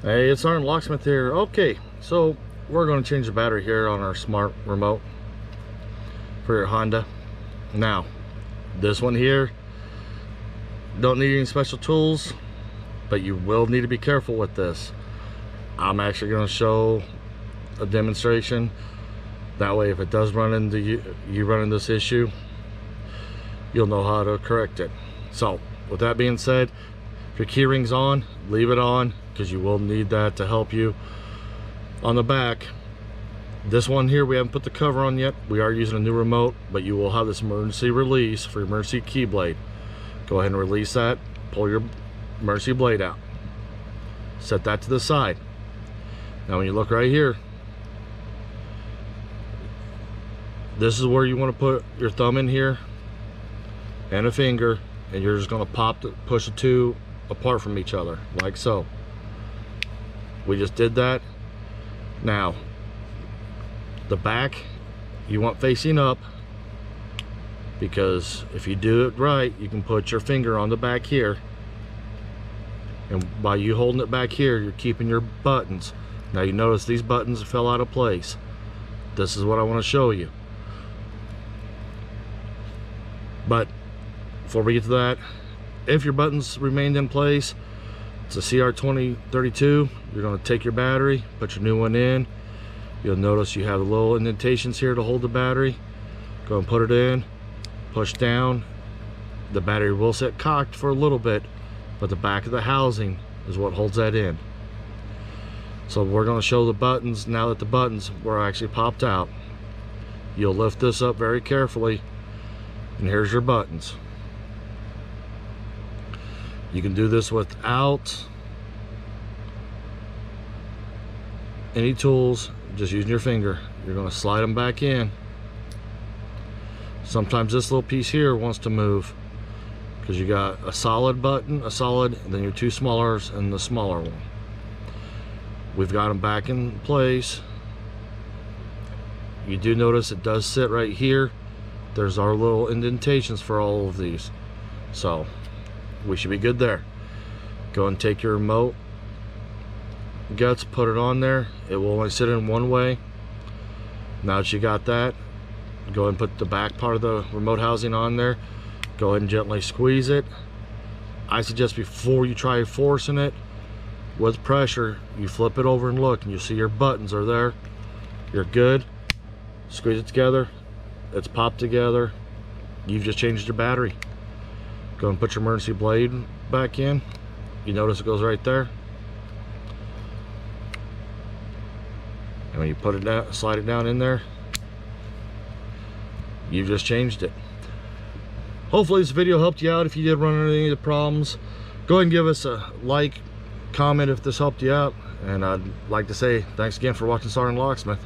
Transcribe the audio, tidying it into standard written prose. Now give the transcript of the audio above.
Hey, it's SgtLocksmith here. Okay, so we're going to change the battery here on our smart remote for your Honda. Now, this one here, don't need any special tools, but you will need to be careful with this. I'm actually going to show a demonstration. That way, if it does run into you run into this issue, you'll know how to correct it. So, with that being said, if your key ring's on, leave it on, because you will need that to help you. On the back, this one here, we haven't put the cover on yet. We are using a new remote, but you will have this emergency release for your emergency key blade. Go ahead and release that, pull your emergency blade out, set that to the side. Now when you look right here, this is where you want to put your thumb in here and a finger, and you're just going to push the two apart from each other like so. We just did that. Now the back you want facing up, because if you do it right, you can put your finger on the back here, and by you holding it back here, you're keeping your buttons. Now you notice these buttons fell out of place. This is what I want to show you. But before we get to that, if your buttons remained in place, it's a CR2032. You're going to take your battery, put your new one in. You'll notice you have the little indentations here to hold the battery. Go and put it in, push down. The battery will sit cocked for a little bit, but the back of the housing is what holds that in. So we're going to show the buttons now that the buttons were actually popped out. You'll lift this up very carefully, and here's your buttons. You can do this without any tools, just using your finger. You're going to slide them back in. Sometimes this little piece here wants to move, because you got a solid button, and then your two smallers and the smaller one. We've got them back in place. You do notice it does sit right here. There's our little indentations for all of these, so we should be good there. Go and take your remote guts, put it on there. It will only sit in one way. Now that you got that, go and put the back part of the remote housing on there. Go ahead and gently squeeze it. I suggest before you try forcing it with pressure, you flip it over and look, and you see your buttons are there. You're good. Squeeze it together. It's popped together. You've just changed your battery. Go and put your emergency blade back in. You notice it goes right there. And when you put it down, slide it down in there, you've just changed it. Hopefully this video helped you out. If you did run into any of the problems, go ahead and give us a like, comment if this helped you out. And I'd like to say thanks again for watching SgtLocksmith.